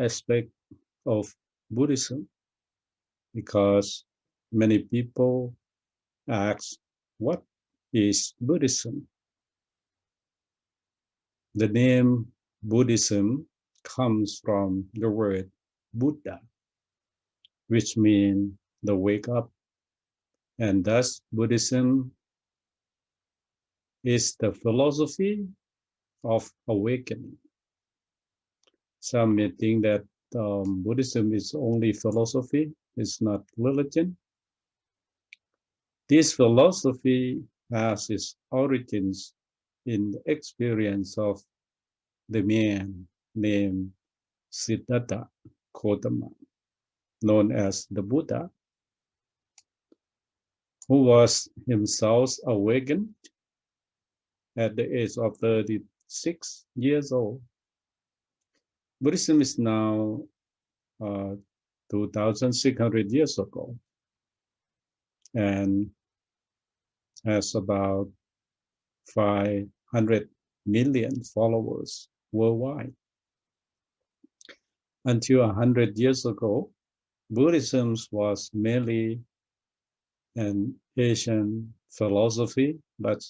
aspect of Buddhism because many people ask, what is Buddhism? The name Buddhism comes from the word Buddha, which means the wake up. And thus Buddhism is the philosophy of awakening. Some may think that Buddhism is only philosophy, it's not religion. This philosophy has its origins in the experience of the man named Siddhartha Gautama, known as the Buddha, who was himself awakened at the age of 36 years old. Buddhism is now 2,600 years ago and has about 500 million followers worldwide. Until 100 years ago, Buddhism was merely an Asian philosophy, but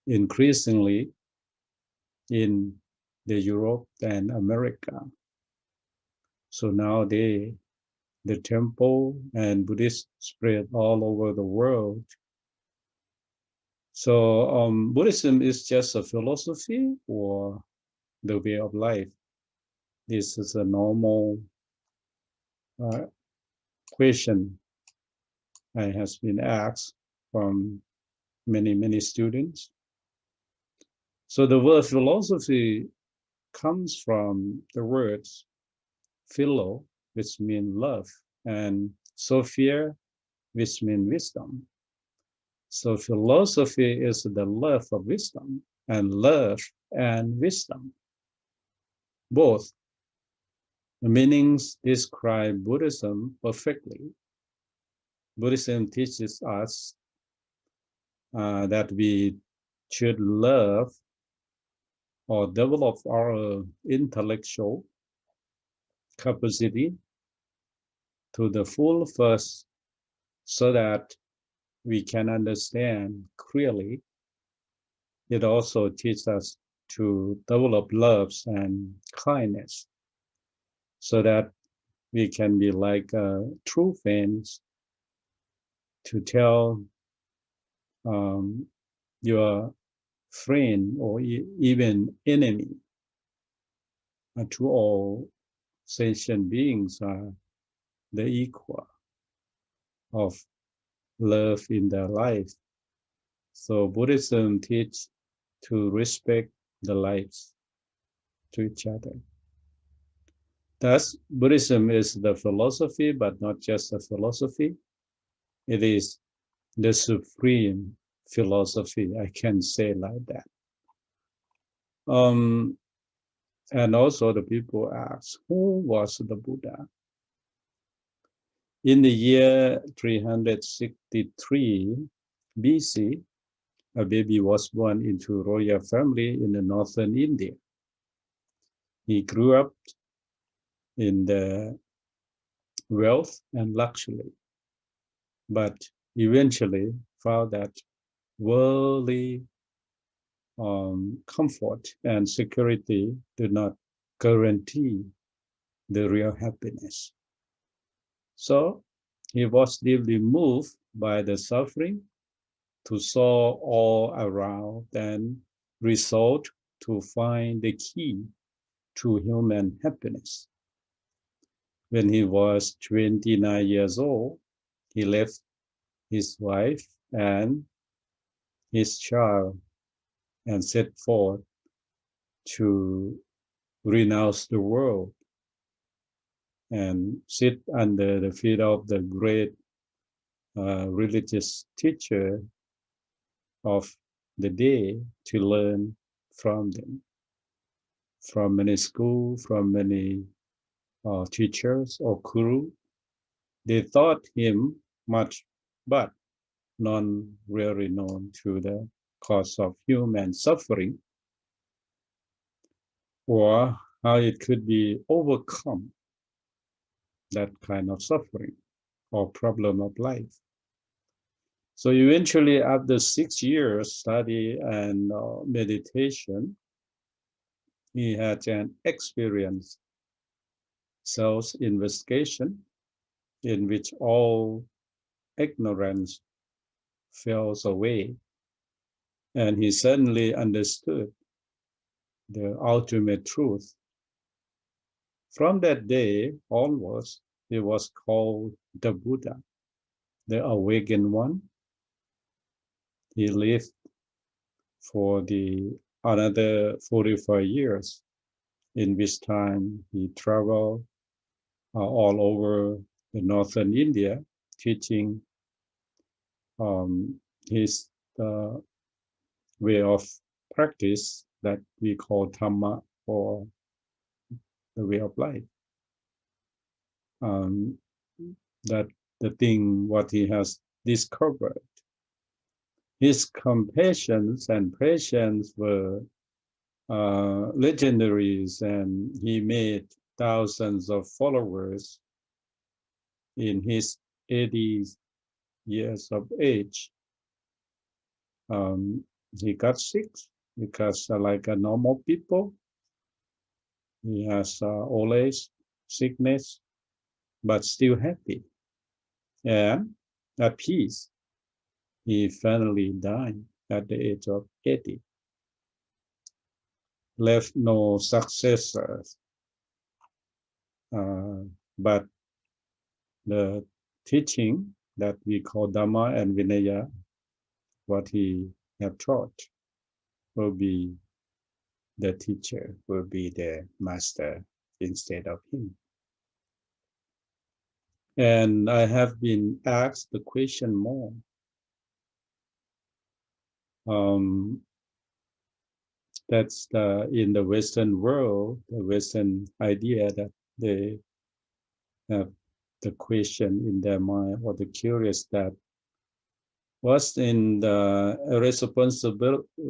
increasingly in the Europe and America. So nowadays, the temple and Buddhist spread all over the world. So Buddhism is just a philosophy or the way of life. This is a normal question I has been asked from many students. So the word philosophy comes from the words philo, which means love, and sophia, which means wisdom. So philosophy is the love of wisdom, and love and wisdom, both the meanings describe Buddhism perfectly. Buddhism teaches us that we should love or develop our intellectual capacity to the full first so that we can understand clearly. It also teaches us to develop love and kindness so that we can be like true friends to tell your friend or even enemy to all sentient beings are the equal of love in their life. So Buddhism teaches to respect the lives to each other. Thus, Buddhism is the philosophy, but not just a philosophy. It is the supreme philosophy, I can say like that. And also the people ask, who was the Buddha? In the year 363 BC, a baby was born into a royal family in the northern India. He grew up in the wealth and luxury, but eventually found that worldly comfort and security do not guarantee the real happiness. So he was deeply moved by the suffering to saw all around and resolved to find the key to human happiness. When he was 29 years old, he left his wife and his child and set forth to renounce the world and sit under the feet of the great religious teacher of the day to learn from them. From many schools, from many teachers or guru, they taught him much, but none really known to the cause of human suffering or how it could be overcome, that kind of suffering or problem of life. So eventually, after 6 years study and meditation, he had an experience, self-investigation, in which all ignorance falls away, and he suddenly understood the ultimate truth. From that day onwards, he was called the Buddha, the awakened one. He lived for another 45 years, in which time he traveled all over the northern India, teaching his way of practice that we call Dhamma, or the way of life. That the thing what he has discovered. His compassion and patience were legendaries, and he made thousands of followers in his 80 years of age. He got sick because like a normal people, he has old age, sickness, but still happy and at peace. He finally died at the age of 80. Left no successors, but the teaching that we call Dhamma and Vinaya, what he have taught, will be the teacher, will be the master instead of him. And I have been asked the question more. That's in the Western world, the Western idea that they have the question in their mind, or the curious, that was in the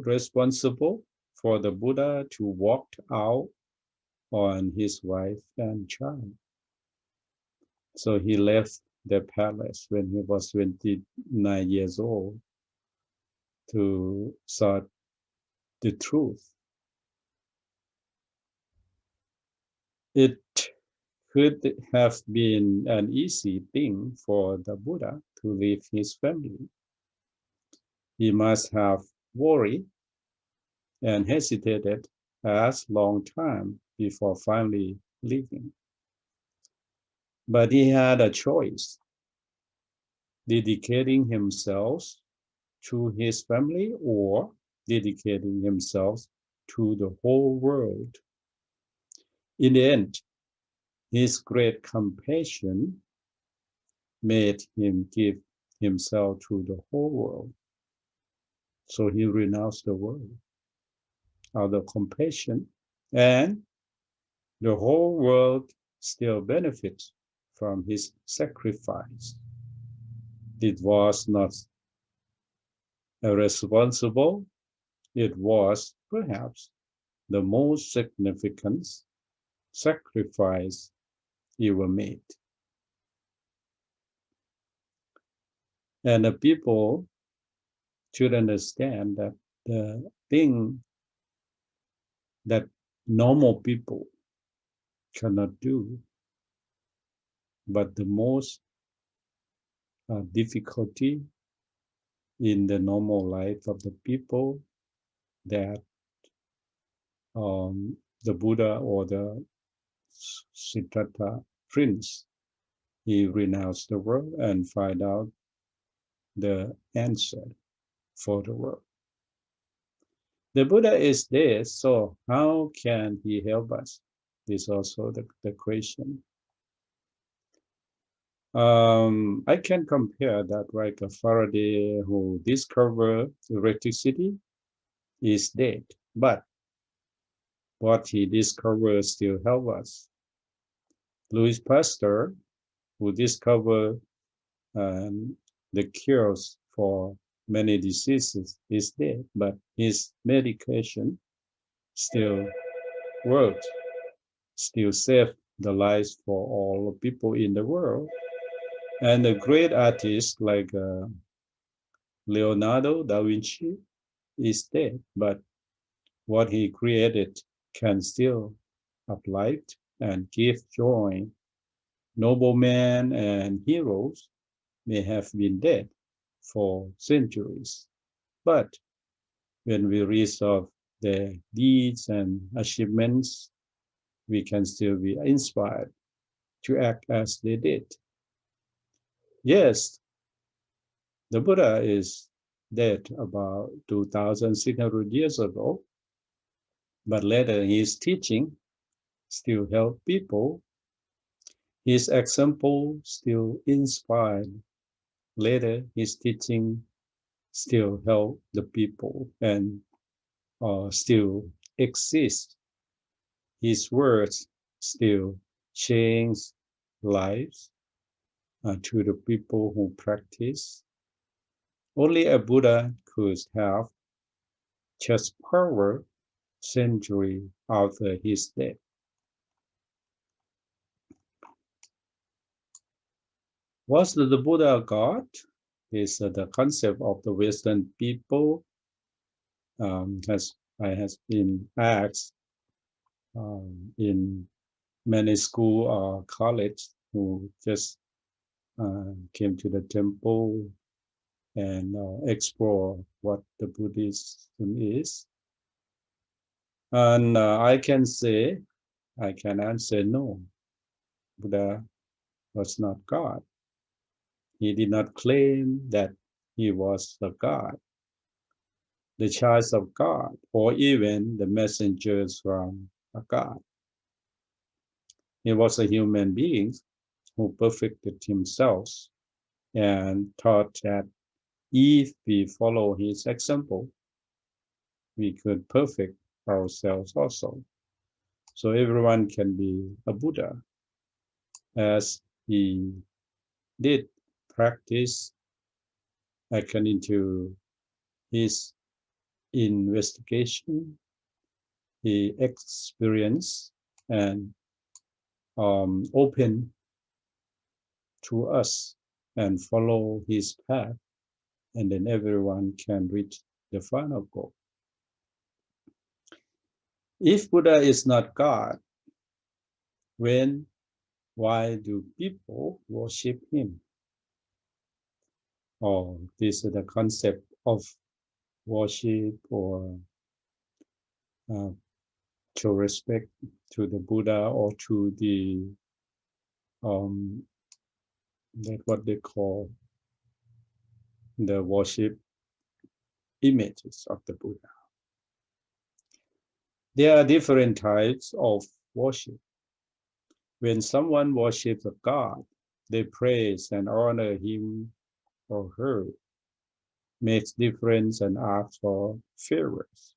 responsible for the Buddha to walk out on his wife and child. So he left the palace when he was 29 years old to search the truth. It could have been an easy thing for the Buddha to leave his family. He must have worried and hesitated a long time before finally leaving. But he had a choice, dedicating himself to his family or dedicating himself to the whole world. In the end, his great compassion made him give himself to the whole world. So he renounced the world out of compassion, and the whole world still benefits from his sacrifice. It was not irresponsible. It was perhaps the most significant sacrifice ever made. And the people should understand that the thing that normal people cannot do, but the most difficulty in the normal life of the people, that the Buddha or the Siddhartha prince, he renounced the world and find out the answer for the world. The Buddha is there, so how can he help us? Is also the question. I can compare that, like a Faraday who discovered electricity is dead, but what he discovered still helps us. Louis Pasteur, who discovered the cures for many diseases, is dead, but his medication still works. still save the lives for all the people in the world. And a great artist like Leonardo da Vinci is dead, but what he created can still uplift and give joy. Noblemen and heroes may have been dead for centuries, but when we read of their deeds and achievements, we can still be inspired to act as they did. Yes, the Buddha is dead about 2,600 years ago, but later his teaching still helped people. His example still inspired. Later, his teaching still help the people and still exist. His words still change lives to the people who practice. Only a Buddha could have just power century after his death. Was the Buddha a God? Is the concept of the Western people has been asked in many school or college who just came to the temple and explore what the Buddhism is. And I can answer no. Buddha was not God. He did not claim that he was the God, the child of God, or even the messengers from a God. He was a human being who perfected himself and taught that if we follow his example, we could perfect ourselves also. So everyone can be a Buddha as he did practice according to his investigation, he experienced and open to us and follow his path, and then everyone can reach the final goal. If Buddha is not God, why do people worship him? Or this is the concept of worship or show respect to the Buddha or to the that what they call the worship images of the Buddha. There are different types of worship. When someone worships a God, they praise and honor him or her, makes difference and ask for favors,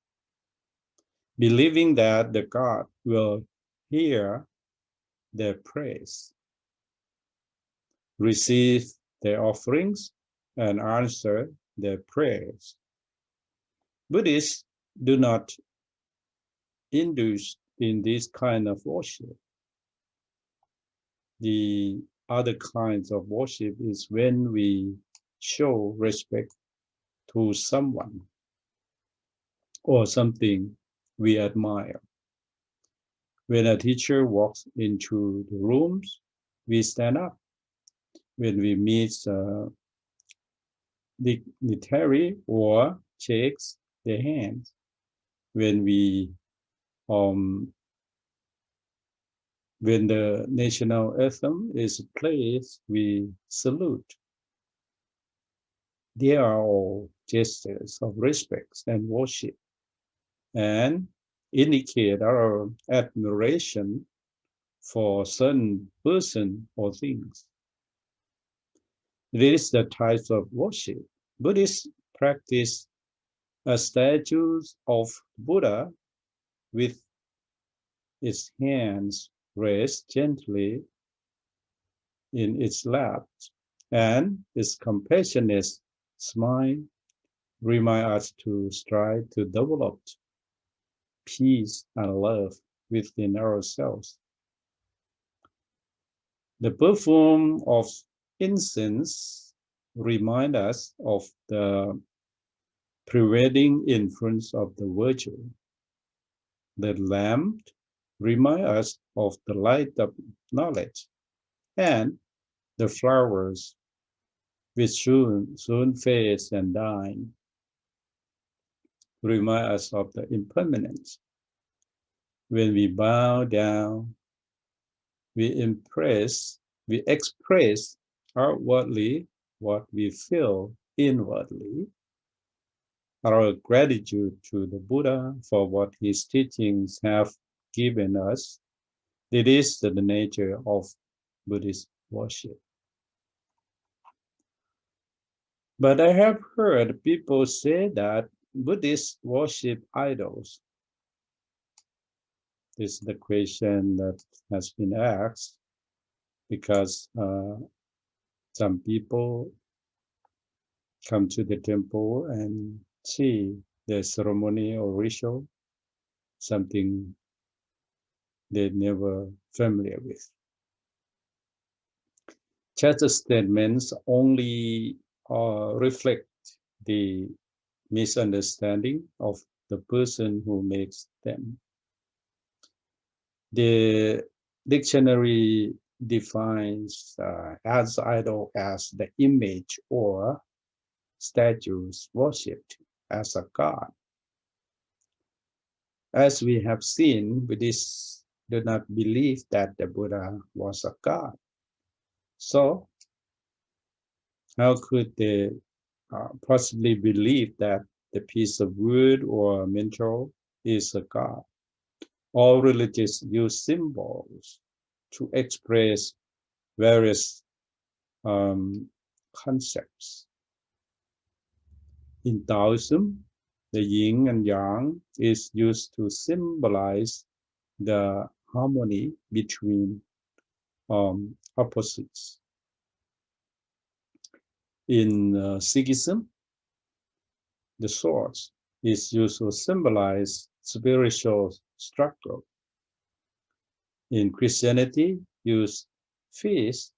believing that the God will hear their praise, receive their offerings, and answer their prayers. Buddhists do not indulge in this kind of worship. The other kinds of worship is when we show respect to someone or something we admire. When a teacher walks into the rooms, we stand up. When we meet a dignitary or shakes their hands. When the national anthem is played, we salute. They are all gestures of respect and worship and indicate our admiration for certain person or things. This is the type of worship. Buddhists practice a statue of Buddha with its hands raised gently in its lap, and its compassionate smile remind us to strive to develop peace and love within ourselves The perfume of incense reminds us of the prevailing influence of the virtue. The lamp reminds us of the light of knowledge, and the flowers, which soon fade and die, remind us of the impermanence. When we bow down, we express outwardly what we feel inwardly. Our gratitude to the Buddha for what his teachings have given us. It is the nature of Buddhist worship. But I have heard people say that Buddhists worship idols. This is the question that has been asked because some people come to the temple and see the ceremony or ritual, something they're never familiar with. Such statements only reflect the misunderstanding of the person who makes them. The dictionary defines as idol as the image or statues worshipped as a god. As we have seen, Buddhists do not believe that the Buddha was a god. So, how could they possibly believe that the piece of wood or metal is a god? All religions use symbols to express various concepts. In Taoism, the yin and yang is used to symbolize the harmony between opposites. In Sikhism, the sword is used to symbolize spiritual struggle. In Christianity, feast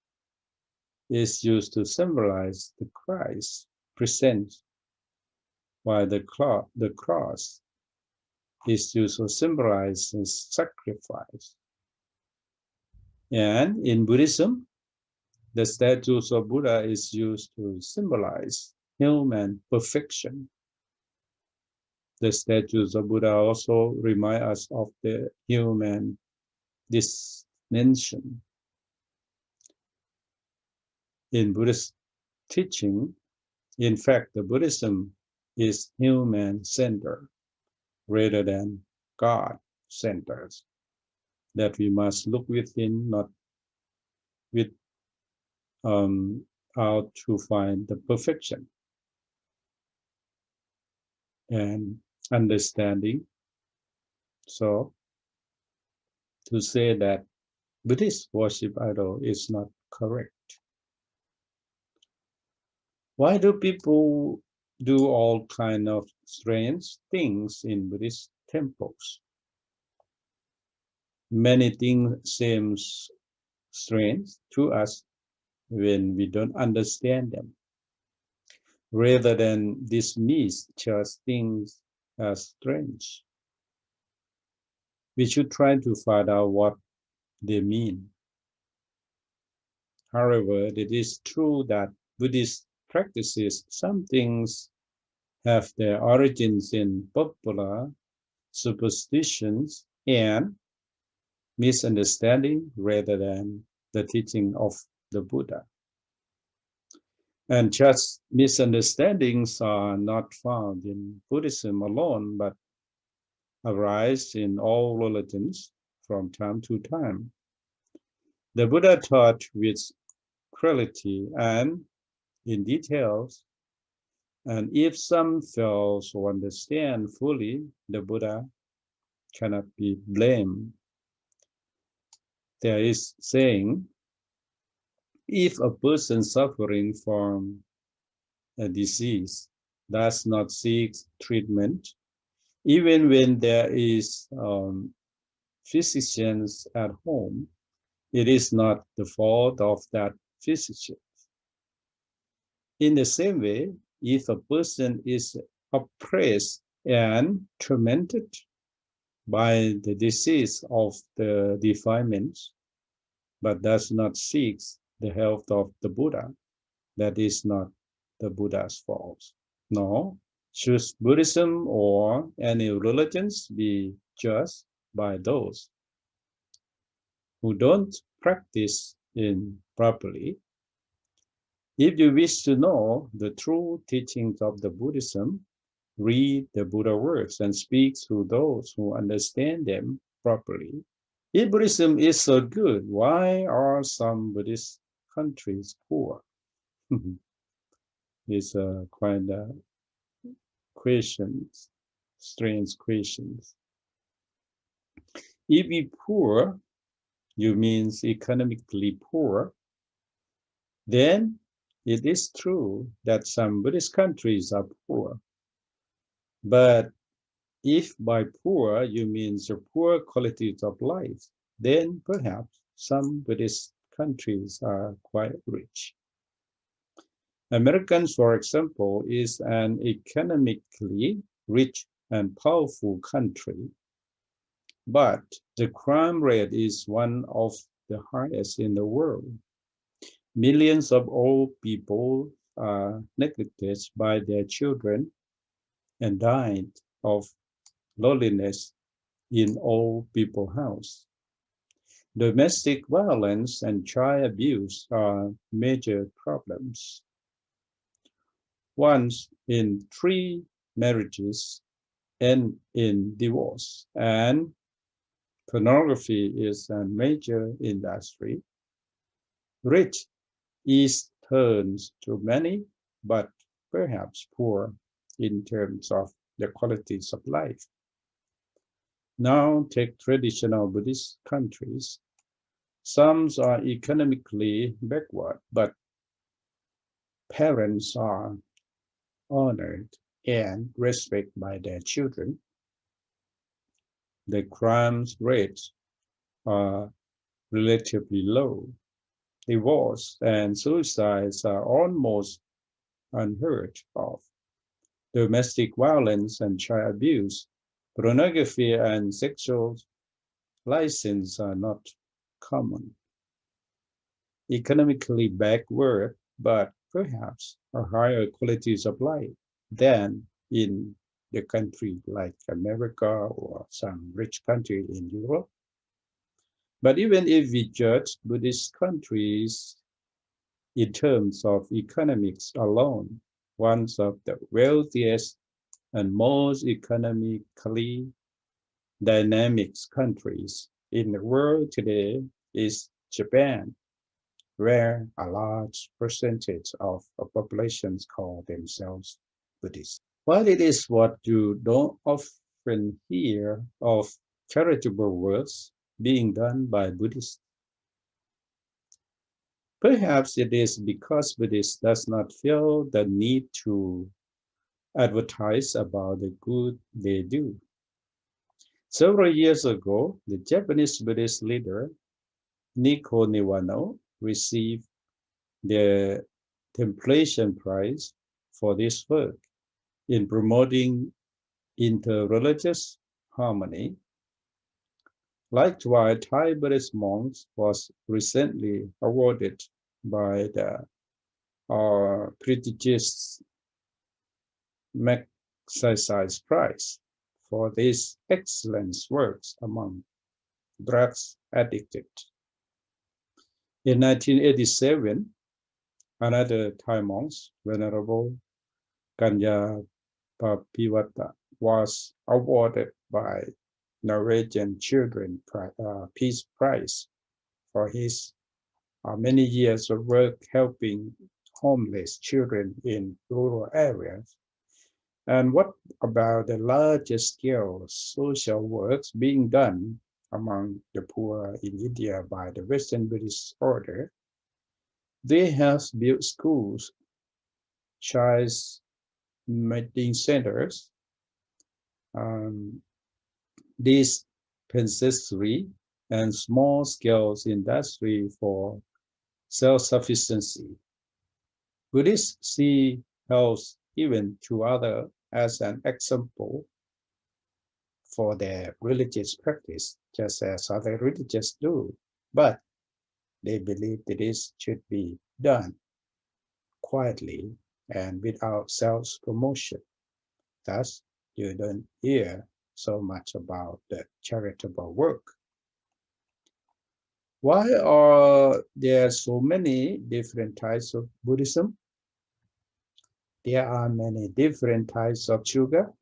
is used to symbolize the Christ present, while the cross is used to symbolize his sacrifice. And in Buddhism, the statues of Buddha is used to symbolize human perfection. The statues of Buddha also remind us of the human dimension. In Buddhist teaching, in fact, the Buddhism is human-centered rather than God-centered. That we must look within, not with out to find the perfection and understanding. So, to say that Buddhist worship idol is not correct. Why do people do all kind of strange things in Buddhist temples? Many things seem strange to us when we don't understand them. Rather than dismiss just things as strange, we should try to find out what they mean. However, it is true that Buddhist practices, some things have their origins in popular superstitions and misunderstanding rather than the teaching of the Buddha. And just misunderstandings are not found in Buddhism alone, but arise in all religions from time to time. The Buddha taught with clarity and in details, and if some fail to understand fully, the Buddha cannot be blamed. There is saying, if a person suffering from a disease does not seek treatment, even when there is physicians at home, It is not the fault of that physician. In the same way, if a person is oppressed and tormented by the disease of the defilements, but does not seek the health of the Buddha, that is not the Buddha's fault. No, should Buddhism or any religions be judged by those who don't practice it properly? If you wish to know the true teachings of the Buddhism, read the Buddha words and speak to those who understand them properly. If Buddhism is so good, why are some Buddhist countries poor? These are quite questions, strange questions. If we poor, you means economically poor, then it is true that some Buddhist countries are poor. But if by poor you means the poor qualities of life, then perhaps some Buddhist countries are quite rich. Americans, for example, is an economically rich and powerful country, but the crime rate is one of the highest in the world. Millions of old people are neglected by their children and died of loneliness in old people house. Domestic violence and child abuse are major problems. Once in 3 marriages end in divorce, and pornography is a major industry. Rich is turns to many, but perhaps poor in terms of the qualities of life. Now take traditional Buddhist countries. Some are economically backward, but parents are honored and respected by their children. The crime rates are relatively low. Divorce and suicides are almost unheard of. Domestic violence and child abuse, pornography and sexual license are not common. Economically backward, but perhaps a higher qualities of life than in the country like America or some rich country in Europe. But even if we judge Buddhist countries in terms of economics alone, one of the wealthiest and most economically dynamic countries in the world today is Japan, where a large percentage of a population call themselves Buddhist. While it is what you don't often hear of charitable works being done by Buddhists, perhaps it is because Buddhists does not feel the need to advertise about the good they do. Several years ago, the Japanese Buddhist leader Nico Niwano received the Templation Prize for this work in promoting interreligious harmony. Likewise, Thai Buddhist monks was recently awarded by the prestigious Magsaysay Prize for these excellent works among drugs addicts. In 1987, another Thai monk, Venerable Kanya Papiwata, was awarded by Norwegian Children Peace Prize for his many years of work helping homeless children in rural areas. And what about the larger scale social works being done among the poor in India by the Western Buddhist order? They have built schools, child meeting centers, dispensaries, and small-scale industry for self-sufficiency. Buddhists see health even to others as an example for their religious practice, just as other religions do, but they believe that this should be done quietly and without self-promotion. Thus, you don't hear so much about the charitable work. Why are there so many different types of Buddhism? There are many different types of sugar: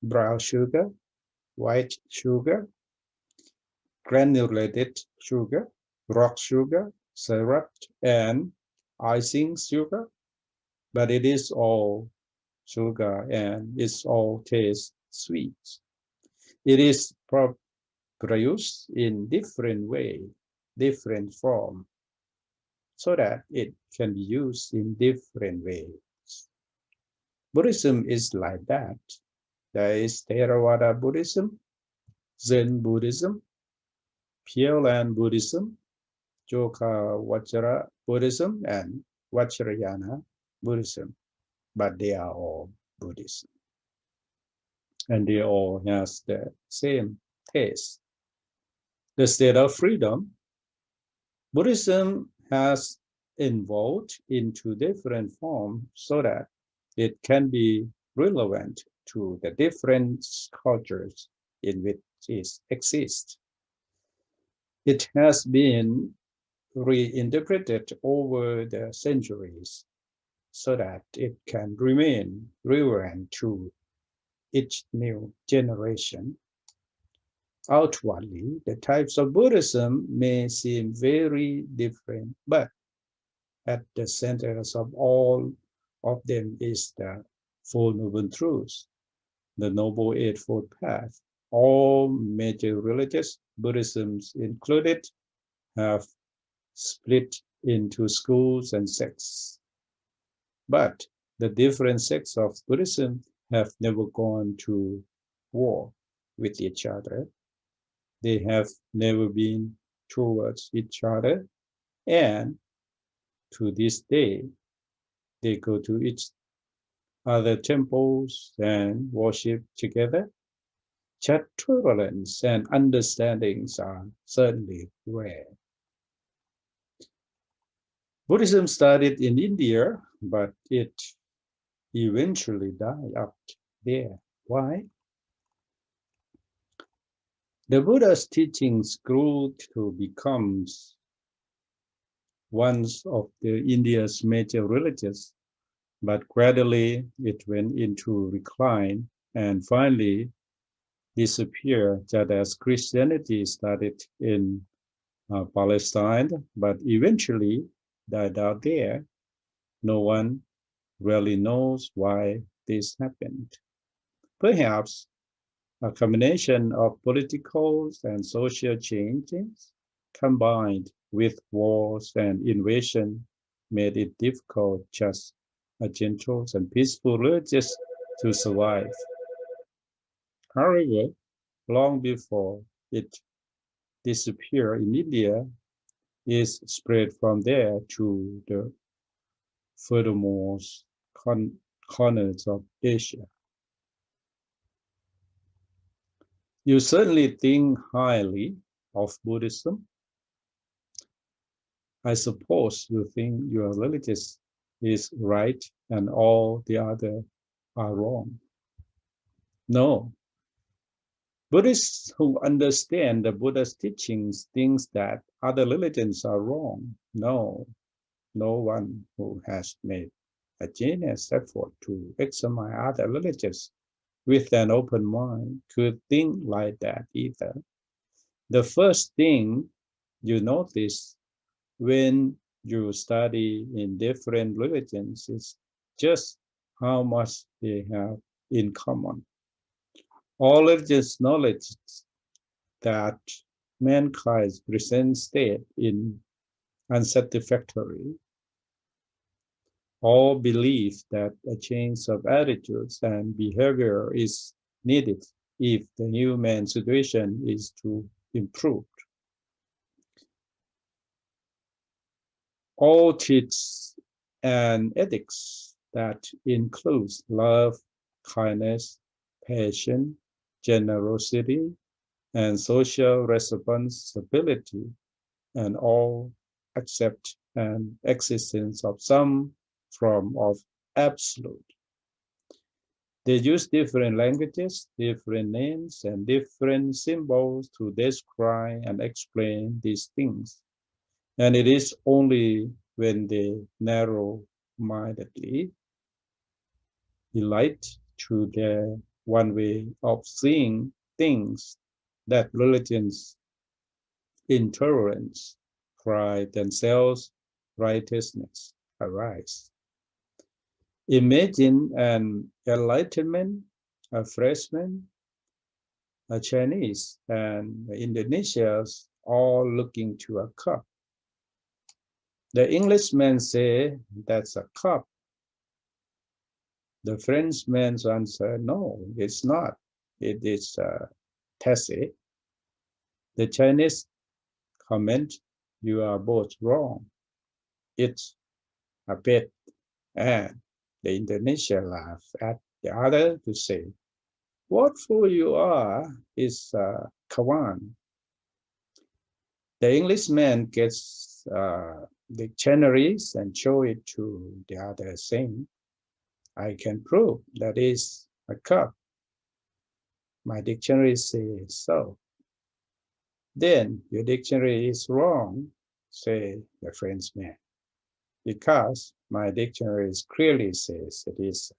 brown sugar, white sugar, granulated sugar, rock sugar, syrup, and icing sugar. But it is all sugar and it all tastes sweet. It is produced in different way, different form, so that it can be used in different ways. Buddhism is like that. There is Theravada Buddhism, Zen Buddhism, Pure Land Buddhism, Joka Vajra Buddhism, and Vajrayana Buddhism. But they are all Buddhism. And they all has the same taste. The state of freedom, Buddhism has evolved into different forms so that it can be relevant to the different cultures in which it exists. It has been reinterpreted over the centuries so that it can remain relevant to each new generation. Outwardly, the types of Buddhism may seem very different, but at the center of all of them is the Four Noble Truths, the Noble Eightfold Path. All major religious Buddhisms included have split into schools and sects. But the different sects of Buddhism have never gone to war with each other. They have never been towards each other, and to this day, they go to each other temples and worship together. Such tolerance and understandings are certainly rare. Buddhism started in India, but it eventually died out there. Why? The Buddha's teachings grew to become one of India's major religions, but gradually it went into decline and finally disappeared, just as Christianity started in Palestine, but eventually died out there. No one really knows why this happened. Perhaps a combination of political and social changes combined with wars and invasion made it difficult just a gentle and peaceful religion to survive. However, long before it disappeared in India, it spread from there to the furthermost corners of Asia. You certainly think highly of Buddhism. I suppose you think your religion is right and all the other are wrong. No. Buddhists who understand the Buddha's teachings think that other religions are wrong. No. No one who has made a genuine effort to examine other religions with an open mind could think like that either. The first thing you notice when you study in different religions is just how much they have in common. All religions knowledge that mankind's present state is unsatisfactory. All believe that a change of attitudes and behavior is needed if the human situation is to improve. all teach an ethics that includes love, kindness, patience, generosity, and social responsibility, and all accept an existence of some form of absolute. They use different languages, different names, and different symbols to describe and explain these things. And it is only when they narrow-mindedly relate to their one way of seeing things that religions, intolerance, pride, and self-righteousness arise. Imagine an enlightenment, a freshman, a Chinese, and Indonesians all looking to a cup. The Englishman say, that's a cup. The Frenchman answer, no, it's not. It is a tasse. The Chinese comment, you are both wrong. It's a pet. And the Indonesian laugh at the other to say, what fool you are is kawan. The Englishman gets dictionaries and show it to the other saying, I can prove that is a cup. My dictionary says so. Then your dictionary is wrong, say the Frenchman, because my dictionary clearly says it is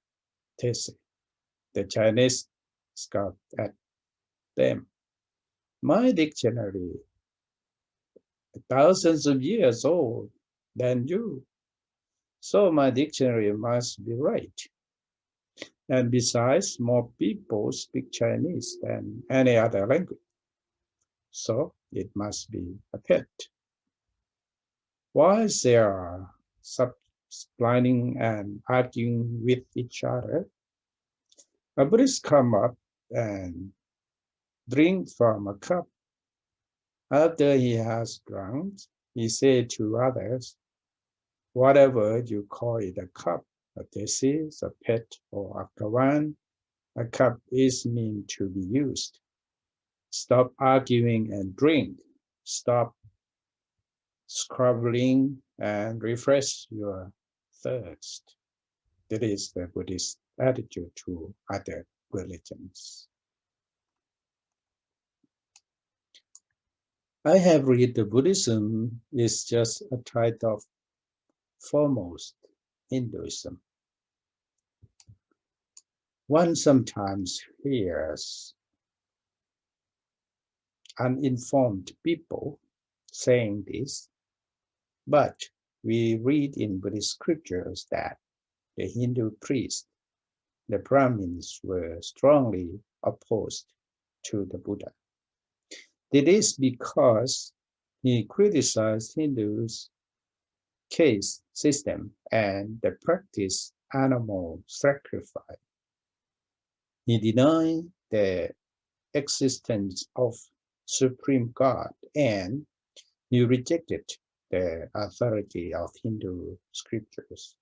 taste. The Chinese scoff at them. My dictionary, thousands of years old than you. So my dictionary must be right. And besides, more people speak Chinese than any other language. So it must be a pet. Whilst they are explaining and arguing with each other, a Buddhist come up and drink from a cup. After he has drunk, he said to others, whatever you call it a cup, a thesis, a pet, or a kawan, a cup is meant to be used. Stop arguing and drink. Stop scrubbing and refresh your thirst. That is the Buddhist attitude to other religions. I have read that Buddhism is just a type of foremost Hinduism. One sometimes hears uninformed people saying this, but we read in Buddhist scriptures that the Hindu priests, the Brahmins, were strongly opposed to the Buddha. It is because he criticized Hindus' caste system and the practice animal sacrifice. He denied the existence of Supreme God and he rejected the authority of Hindu scriptures.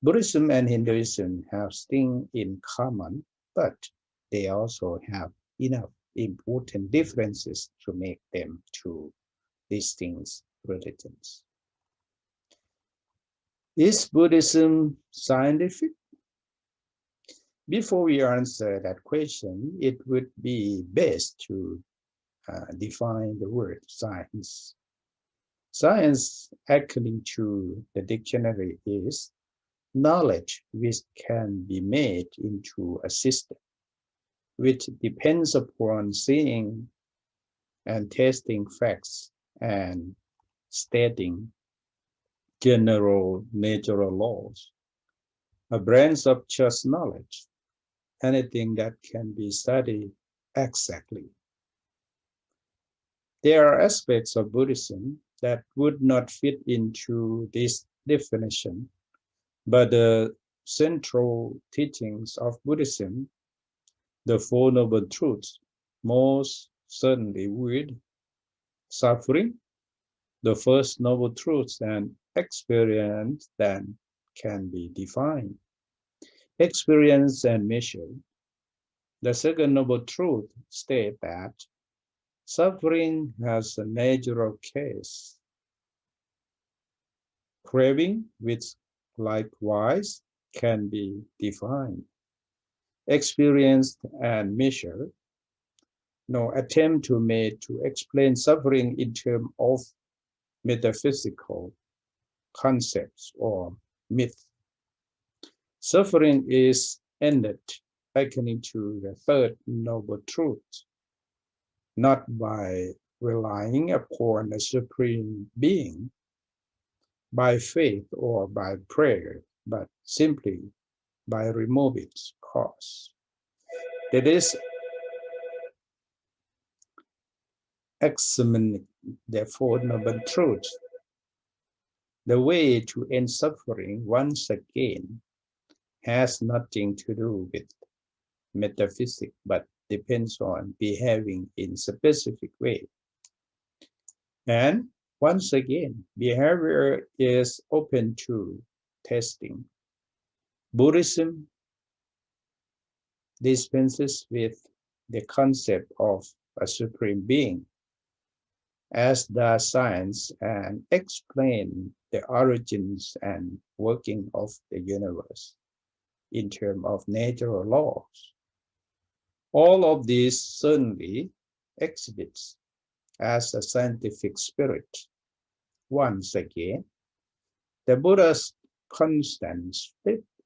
Buddhism and Hinduism have things in common, but they also have enough important differences to make them two distinct religions. Is Buddhism scientific? Before we answer that question, it would be best to define the word science. Science, according to the dictionary, is knowledge which can be made into a system, which depends upon seeing and testing facts and stating general natural laws. A branch of just knowledge, anything that can be studied exactly. There are aspects of Buddhism that would not fit into this definition, but the central teachings of Buddhism, the Four Noble Truths, most certainly would. Suffering, the first noble truths and experience then can be defined, experience and measured. The second noble truth states that suffering has a natural case. Craving, which likewise can be defined, experienced and measured. No attempt to made to explain suffering in terms of metaphysical concepts or myth. Suffering is ended according to the third noble truth, not by relying upon a supreme being, by faith or by prayer, but simply by removing its cause. That is examining the Four Noble Truths. The way to end suffering once again has nothing to do with metaphysics, but depends on behaving in specific way. And once again, behavior is open to testing. Buddhism dispenses with the concept of a supreme being, as does science, and explain the origins and working of the universe in terms of natural laws. All of these certainly exhibits as a scientific spirit. Once again, the Buddha's constant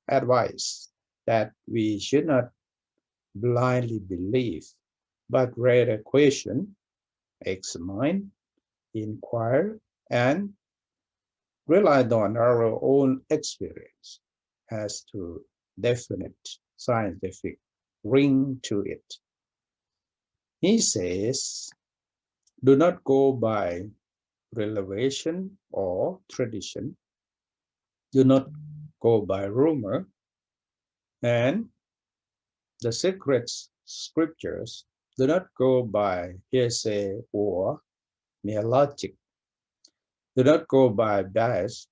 advice that we should not blindly believe, but rather question, examine, inquire, and rely on our own experience has to definite scientific ring to it. He says, do not go by revelation or tradition, do not go by rumor, and the sacred scriptures do not go by hearsay or mere logic, do not go by bias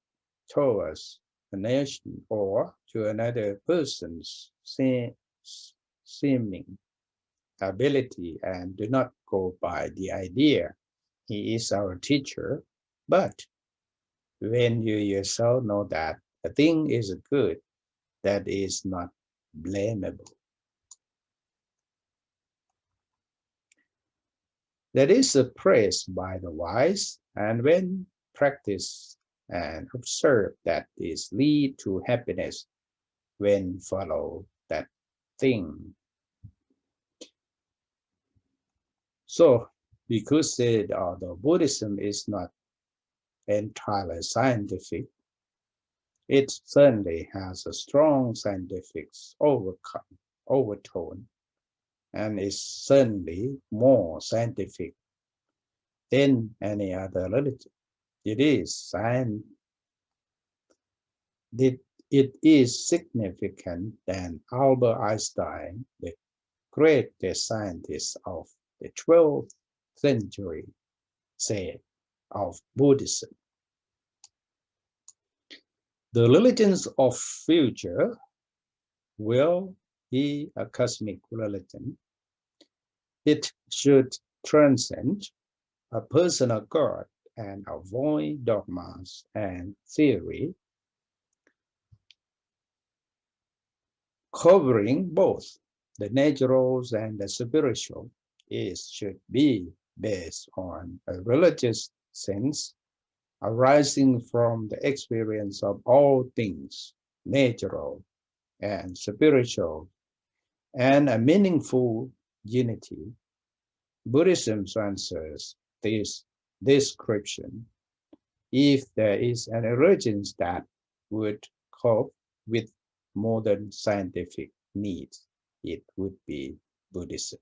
towards a nation or to another person's seeming ability, and do not go by the idea he is our teacher, but when you yourself know that a thing is good, that is not blamable. That is praised by the wise, and when practiced and observed, that is lead to happiness when follow that thing. So, because said although Buddhism is not entirely scientific, it certainly has a strong scientific overtone, and is certainly more scientific than any other religion. It is significant that Albert Einstein, the greatest scientist of the 12th century, said of Buddhism. The religions of future will be a cosmic religion. It should transcend a personal God and avoid dogmas and theory, covering both the natural and the spiritual. It should be based on a religious sense arising from the experience of all things natural and spiritual, and a meaningful unity. Buddhism answers this description. If there is an religion that would cope with modern scientific needs, it would be Buddhism.